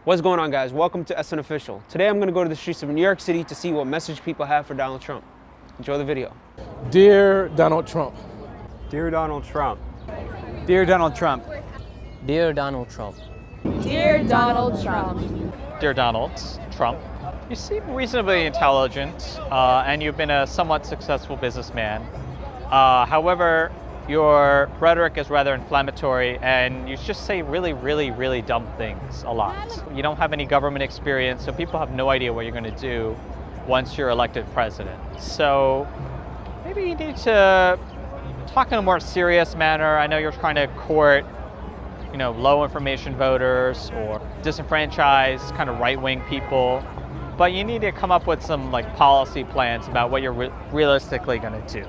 What's going on, guys? Welcome to SN Official. Today I'm going to go to the streets of New York City to see what message people have for Donald Trump. Enjoy the video. Dear Donald Trump. Dear Donald Trump. Dear Donald Trump. Dear Donald Trump. Dear Donald Trump. Dear Donald Trump, you seem reasonably intelligent and you've been a somewhat successful businessman. However, your rhetoric is rather inflammatory and you just say really dumb things a lot. You don't have any government experience, so people have no idea what you're going to do once you're elected president. So maybe you need to talk in a more serious manner. I know you're trying to court, low information voters or disenfranchised kind of right-wing people, but you need to come up with some policy plans about what you're realistically going to do.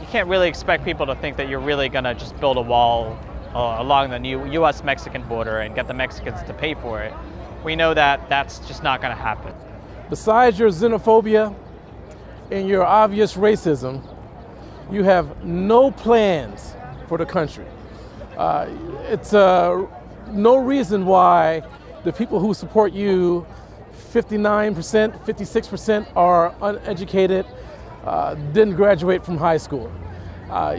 You can't really expect people to think that you're really going to just build a wall along the new U.S.-Mexican border and get the Mexicans to pay for it. We know that that's just not going to happen. Besides your xenophobia and your obvious racism, you have no plans for the country. It's no reason why the people who support you, 59%, 56% are uneducated, didn't graduate from high school.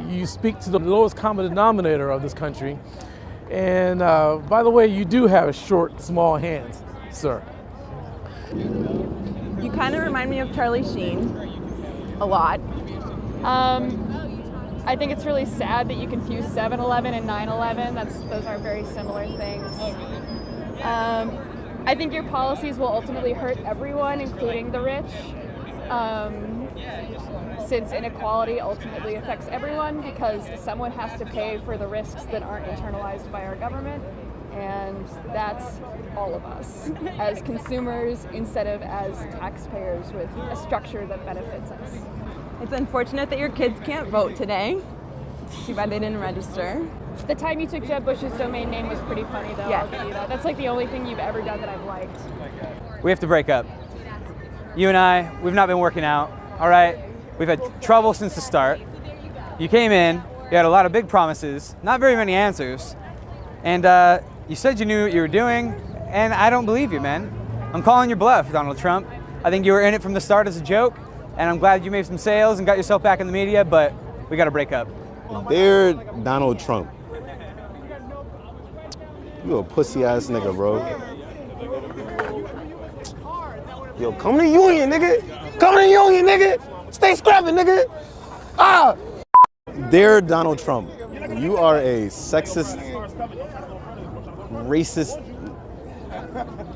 You speak to the lowest common denominator of this country. And by the way, you do have short, small hands, sir. You kind of remind me of Charlie Sheen a lot. I think it's really sad that you confuse 7/11 and 9/11. Those are very similar things. I think your policies will ultimately hurt everyone, including the rich. Since inequality ultimately affects everyone because someone has to pay for the risks that aren't internalized by our government, and that's all of us as consumers instead of as taxpayers with a structure that benefits us. It's unfortunate that your kids can't vote today. Too bad they didn't register. The time you took Jeb Bush's domain name was pretty funny, though. Yes. I'll give you that. That's the only thing you've ever done that I've liked. We have to break up. You and I, we've not been working out, all right? We've had trouble since the start. You came in, you had a lot of big promises, not very many answers, and you said you knew what you were doing, and I don't believe you, man. I'm calling your bluff, Donald Trump. I think you were in it from the start as a joke, and I'm glad you made some sales and got yourself back in the media, but we gotta break up. Dear Donald Trump. You a pussy ass nigga, bro. Yo, come to the union, nigga. Come to the union, nigga. Stay scrapping, nigga. Ah! Dear Donald Trump, you are a sexist, racist,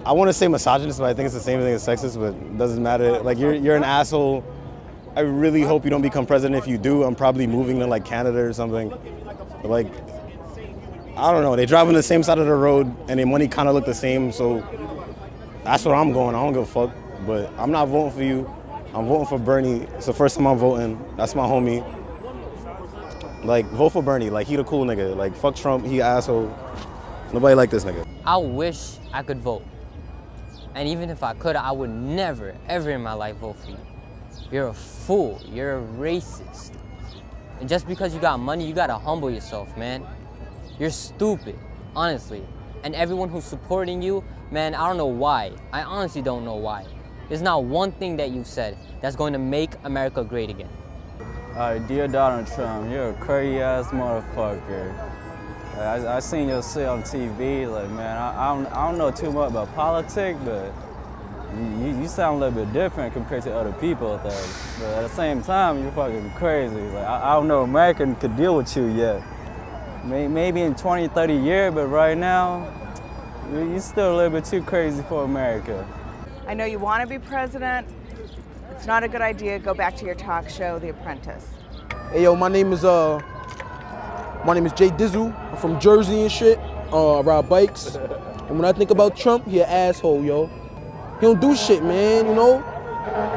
I want to say misogynist, but I think it's the same thing as sexist, but it doesn't matter. You're an asshole. I really hope you don't become president. If you do, I'm probably moving to Canada or something. But I don't know. They drive on the same side of the road and their money kind of look the same, so that's where I'm going. I don't give a fuck. But I'm not voting for you. I'm voting for Bernie. It's the first time I'm voting. That's my homie. Vote for Bernie. He the cool nigga. Fuck Trump. He an asshole. Nobody like this nigga. I wish I could vote. And even if I could, I would never, ever in my life vote for you. You're a fool. You're a racist. And just because you got money, you gotta humble yourself, man. You're stupid, honestly. And everyone who's supporting you, man, I don't know why. I honestly don't know why. There's not one thing that you've said that's going to make America great again. Dear Donald Trump, you're a crazy ass motherfucker. I seen your shit on TV. Man, I don't know too much about politics, but you sound a little bit different compared to other people. But at the same time, you're fucking crazy. I don't know if America could deal with you yet. Maybe in 20, 30 years, but right now, you're still a little bit too crazy for America. I know you want to be president. It's not a good idea. Go back to your talk show, The Apprentice. Hey yo, my name is Jay Dizzle. I'm from Jersey and shit. I ride bikes. And when I think about Trump, he an asshole, yo. He don't do shit, man.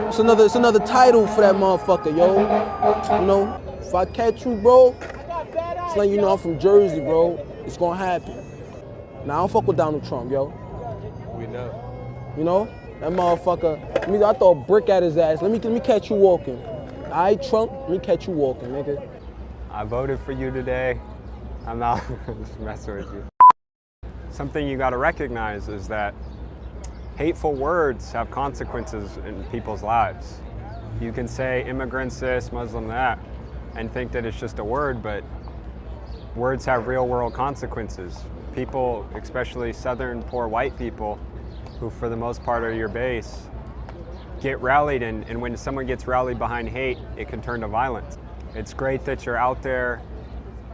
It's another title for that motherfucker, yo. If I catch you, bro, it's like I'm from Jersey, bro. It's gonna happen. Now I don't fuck with Donald Trump, yo. We know. That motherfucker, I throw a brick at his ass. Let me catch you walking. All right, Trump, let me catch you walking, nigga. I voted for you today. I'm not just messing with you. something you got to recognize is that hateful words have consequences in people's lives. You can say immigrants this, Muslim that, and think that it's just a word, but words have real world consequences. People, especially Southern poor white people, who for the most part are your base, get rallied, and when someone gets rallied behind hate, it can turn to violence. It's great that you're out there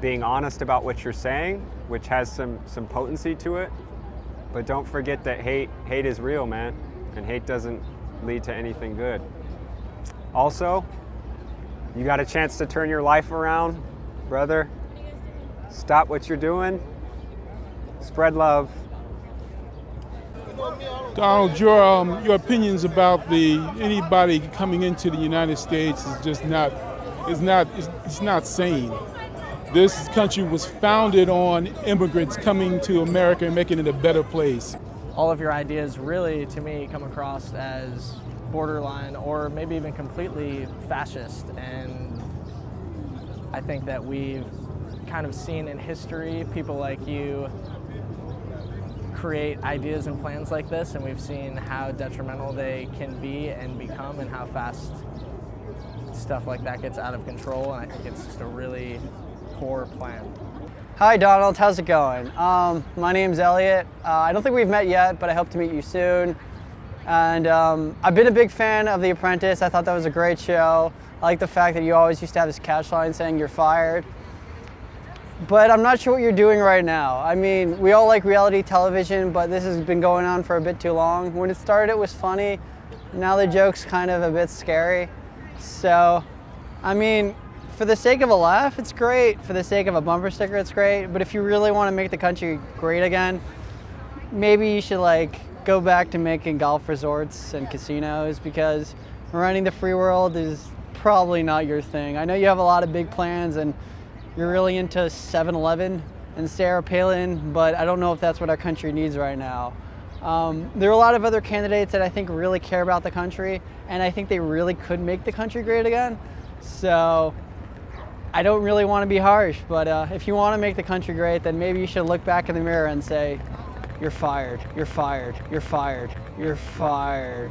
being honest about what you're saying, which has some potency to it, but don't forget that hate is real, man, and hate doesn't lead to anything good. Also, you got a chance to turn your life around, brother. Stop what you're doing, spread love. Donald, your opinions about anybody coming into the United States is just it's not sane. This country was founded on immigrants coming to America and making it a better place. All of your ideas really, to me, come across as borderline or maybe even completely fascist, and I think that we've kind of seen in history people like you create ideas and plans like this, and we've seen how detrimental they can be and become and how fast stuff like that gets out of control, and I think it's just a really poor plan. Hi Donald, how's it going? My name's Elliot. I don't think we've met yet, but I hope to meet you soon. And I've been a big fan of The Apprentice. I thought that was a great show. I like the fact that you always used to have this catch line saying you're fired. But I'm not sure what you're doing right now. I mean, we all like reality television, but this has been going on for a bit too long. When it started, it was funny. Now the joke's kind of a bit scary. So, I mean, for the sake of a laugh, it's great. For the sake of a bumper sticker, it's great. But if you really want to make the country great again, maybe you should go back to making golf resorts and casinos, because running the free world is probably not your thing. I know you have a lot of big plans and you're really into 7-Eleven and Sarah Palin, but I don't know if that's what our country needs right now. There are a lot of other candidates that I think really care about the country, and I think they really could make the country great again. So I don't really want to be harsh, but if you want to make the country great, then maybe you should look back in the mirror and say, you're fired, you're fired, you're fired, you're fired.